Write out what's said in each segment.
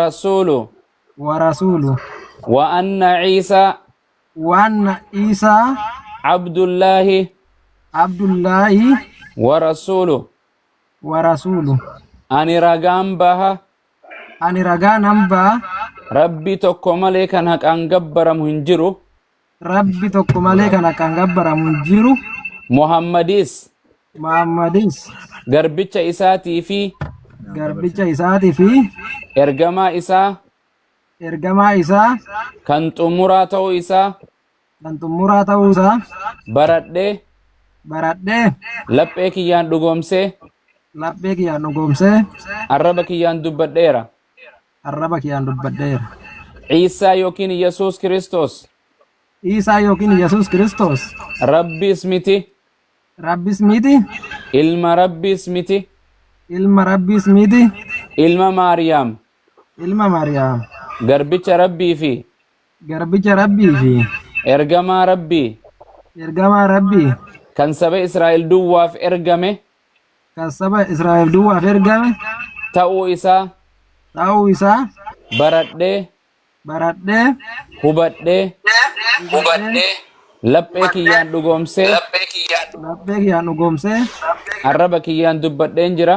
ورسوله ورسوله وأن عيسى وأن عيسى عبد الله عبد الله ورسوله ورسوله أني رقام بها أني رجاء نمبا ربي تكو ملك أنك أنجبر مهنجرو ربي تكو ملك أنا كان جبر منجرو محمديس محمديس غربيتش إساتي في garbicha isaati fi ergamaa isaa ergamaa isaa kan xumuraa ta'uu isaa kan xumuraa ta'uu isaa baradhee laphee kiyyaan dhugoomsee arraba kiyyaan dubbadheera. Iisaa yookiin Yesuus Kiristoos Rabbiis miti ilma Rabbiis miti ilma Maariyaam garbicha Rabbii fi ergamaa Rabbii kan saba Israa'el duwwaaf ergame ta'uu isaa baradhee hubadhee laphee kiyyaan dhugoomsee arraba kiyyaan dubbadheen jira.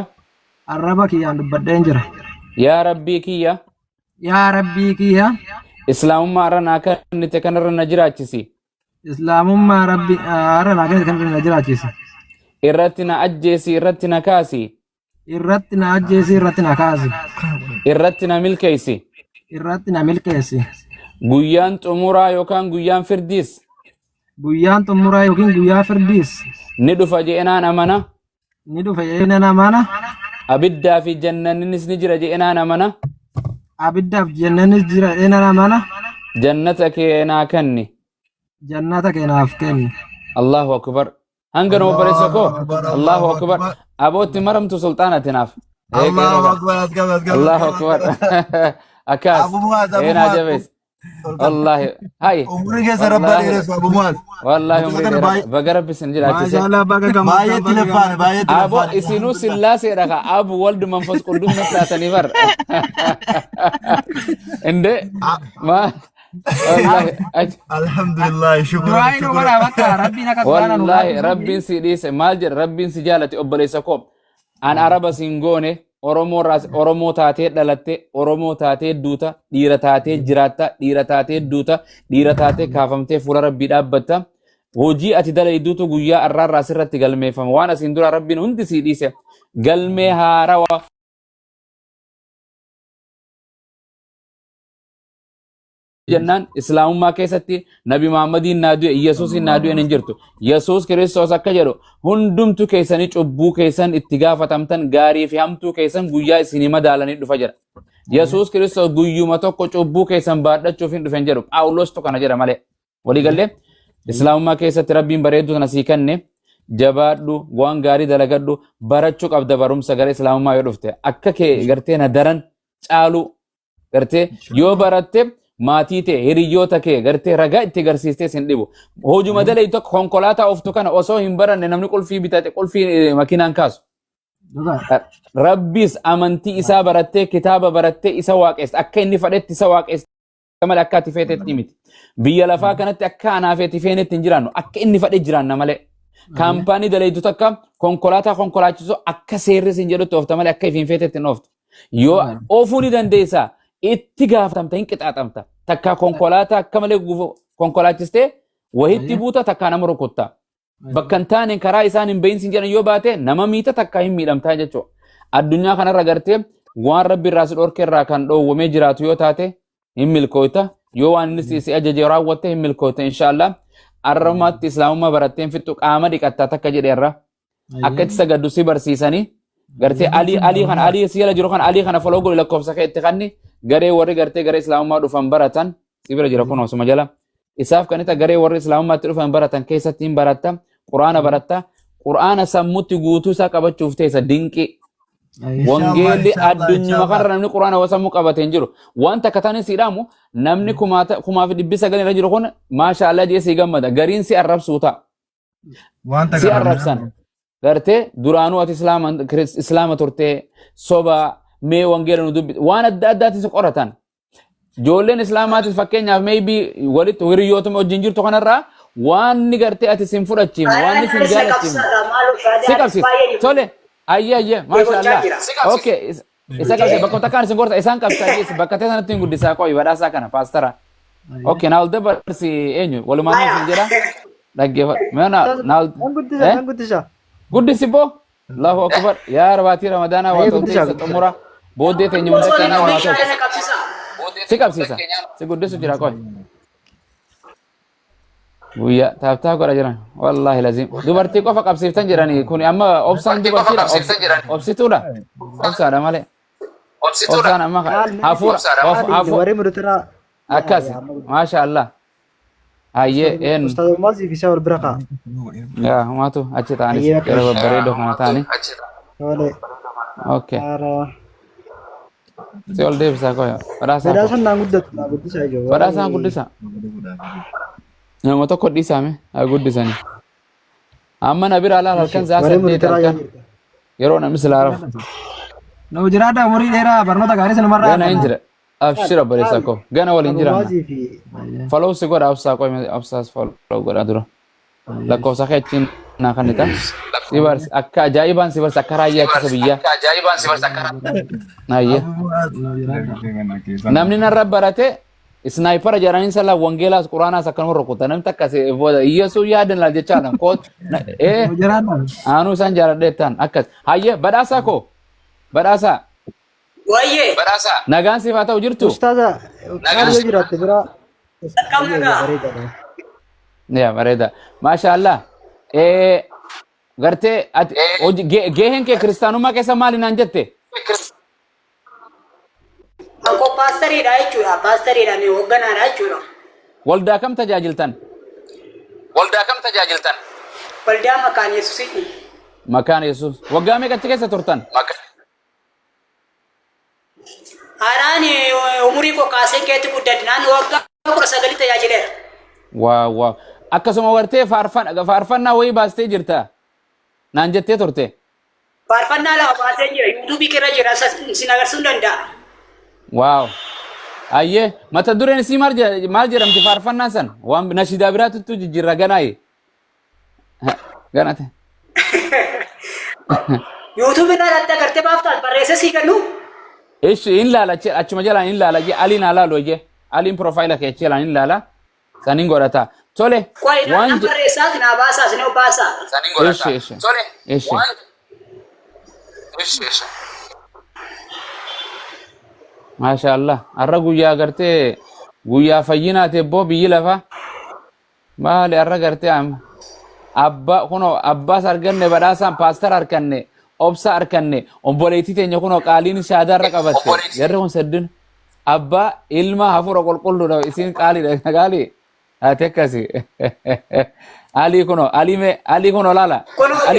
Yaa Rabbii kiyya Islaamummaa irra naa kennite kanarra na jiraachisi. Irratti na ajjeesi irratti na kaasi. Irratti na milkeessi. Guyyaan xumuraa yookaan guyyaan firdiis ni dhufa je'enaan amana. Abiddaa fi jannannis ni jira je'enaan amana. Jannata kee naa kenni. Allahu akbar. Hanga nama bareessa koo. Allahu akbar. Abootti maramtu sultaanati naaf. Allahu akbar. Akkas. Eenaa jabees. والله هاي عمرك يا رب يرس ابو معاذ والله عمري بقرب بسن جلاتي ما يتلفان ابو اسينو سلاسي رخا ابو ولد منفس قدوس نتلاتني بر عند ما والله الحمد لله شكرا والله ربي سيديس مالجر ربي سجالتي obboleessakoo an araba singone Oromoo taatee dhalatte Oromoo taatee duuta dhiira taatee jiraatta dhiira taatee duuta dhiira taatee kaafamtee fuula Rabbii dhaabbatta hojii ati dalayduutu guyyaa arraarraa sirratti galmeeffama waan asiin dura Rabbiin hundi sii dhiise galmee haarawaa jennaan islaamummaa keessatti nabi Muhammadiin naaduu Yesuusin naaduu hin jirtu. Yesuus Kiristoos akka jedhu hundumtu keessanii cubbuu keessan itti gaafatamtan gaarii fi hamtuu keessan guyyaa isinii madaalanii dhufa jedha. Yesuus Kiristoos guyyuma tokko cubbuu keessan baadhachuuf hin dhufen jedhu. Phaawulos to kana jedha malee. Walii gallee islaamummaa keessatti Rabbiin bareedduu kana sii kenne jabaadhu waan gaarii dalagadhu barachuu qabda barumsa gara islaamummaa yoo dhufte akka kee gartee na daran caalu gartee yoo baratte maatii ta'e hiriyoota kee gartee ragaa itti garsiistee sin dhibu hojuma dalee tokko konkolaataa oftu kana osoo hin baranne namni qulfii bitate qulfii makiinaan kaasu Rabbiis amantii isaa barattee kitaaba barattee isa waaqessa akka inni fedhetti isa waaqessa malee akka ati feetetti miti biyya lafaa kanatti akka anaafeeti feenetti hin jiraannu akka inni fedhe jiraanna malee kaampaanii dalaytu takka konkolaataa konkolaachisu akka seerri sin jedhutti oofta malee akka ifiin feetetti hin ooftu yoo oofuu ni dandeessaa itti gaafatamta hin qixaaxamta takka konkolaataa akka malee konkolaachistee wahitti buuta takka nama rukutta bakka hin taane karaa isaan hin beeyinsin jedhan yoo baate nama miita takka hin miidhamtaa jechuudha. Addunyaa kanarra gartee waan Rabbi irraa si dhorke irraa kan dhoowwamee jiraatu yoo taate hin milkooyta yoo waan inni si ajaje raawwatte hin milkooyta inshaallah. Arramaatti islaamummaa baratteen fixu qaama dhiqattaa takka jedheerra akka itti sagaddu si barsiisanii gartee alii si jala jiru kan alii kana foloo godhu lakkoofsa kee itti kanni garee warri gartee garee islaamummaa dhufan baratan si bira jira kun osuma jala isaaf kan itti garee warri islaamummaatti dhufan baratan keessatti hin baratta quraana baratta quraana sammutti guutuu isaa qabachuuf teessa dinqi wangeelli addunyaa kanarra namni quraana sammuu qabatee hin jiru wanta katanii siidhaamu namni kumaaf 900 irra jiru kun maashaallah jee si gammada gariin si arrabsuu ta'a si arrabsan gartee duraanuu ati islaama turtee soba mee wangeela nu dubbi waan adda addaatis qoratan ijoolleen islaamaatis fakkeenyaaf maybe walitti hiriyootuma wajjin jirtu kanarraa waan ni gartee ati sin fudhachiifne waan ni sin jaalachiifne si qabsiisa tole ayye maashaallah okay isa qabsiisa bakka takkaan isin gorta isaan qabsiisa bakka ta'e sanatti hin guddisaa qoy badhaasaa kana paastara okay naal dabarsi eenyu walumaan isin jedha dhaggeeffadhu meena naal guddisi boo Allahu akbar ya rabati ramadana wa tawfiq umra boodde teenya hunda keenya waa ta'u si qabsiisa si guddisu jira qoy Buya, taphtaa godha jiran wallahi lazim dubartii qofa qabsiiftan jiranii kun amma obsaan dubartiidha obsituudha obsaadha malee obsaan amma hafuura akkas maasha Allah ayyee een Ustaz Mazi fi shawar biraka yaa maatu achi ta'anis yeroo babbareedoo kana ta'anii okay si ol deebisaa qoya badhaasaan naan guddisaa ijoo badhaasaan guddisa nama tokko dhiisame haa guddisanii amma na bira alaal halkan saa saddeet halkan yeroo namni silaa rafu nama jiraadha umurii dheeraa barnoota gaarii sanumarraa gana hin jira abshira bareessa ko gana waliin jira follow si godha absaa qoy absaas follow godha dura lakkoofsa keetiin naa kannita si bars akka ajaa'ibaan si bars akka raayyaa ittisa biyyaa naayye namni narra barate sniper jaranin sala wangelas quranas akan rukuta nam takase boda yesu yadan la jechalan ko anu san jaradetan akas haye badasa waye nagan sifata ujirtu ustaza nagan jiraate bira ya bareda mashallah garte gehen ke kristanuma ke samali nan jette Angko pasteri dah cura, pasteri dah ni organ ada cura. Walda kam tajajiltan? Walda makan Yesus ini. Makan Yesus. Wagame kacike seturtan? Arani umuri ko kasih ke tu kuda nan wagga ko sagali tajajiler. Wow. Akkasuma warte farfan na wai baste jirta. Nan jette turte. Farfan na la baste jira. YouTube kira jira sinagar sundanda. Wow. Ayye, mata dureen si maal jedhamti faarfannaan san waan nashidaa biraatu jijjiirra ganaayi. Ganate. YouTube irraa adda gartee baaftaan barreessa sii kennu. Ishi in laala achuma jalaan in laala je aliin alaalu je aliin profaayila kee jalaan in laala sanin godhata. Tole. Waan barreessaati naa baasaa sinoo baasaa. Sanin godhata. Tole. Ishi. Mashallah, arra guyyaa gartee guyyaa fayyinaate boo biyyi lafa maali arra gartee abba kuno abbaas arganne badhaasaan paastar arganne obsa arganne obboleettii teenya kuno qaaliin shaadarra qabatte jarri kun saddin abba ilma hafuura qulqulluudha isin qaaliidha qaali ati akkasi ali kuno laala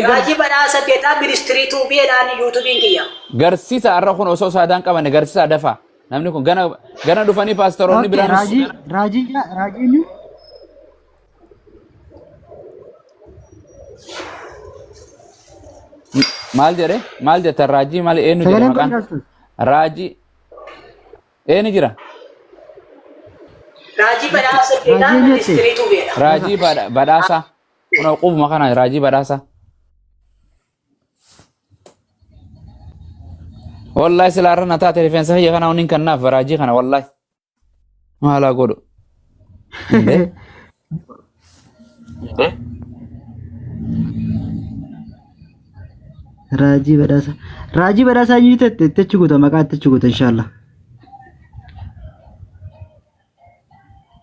raajii badhaasa beetaa ministiriituu beedhaan yuutuubiin kiyya garsiisa arra kun osoo saadaan qabanne garsiisa dafa namni kun gana dhufanii paastaroonni biraan raajii maal jetta raajii maal eenyu jira maqaan raajii eenyu jira raajii badhaasa beetaa ministiriituu beedha raajii badhaasa kuna qubuma kana raajii badhaasa والله سلارنا تاتي ريفين صحيح أنا ونين كنا فراجي خنا والله ما لا قولوا راجي بداسا جيت تتشكو تمكات تتشكو إن شاء الله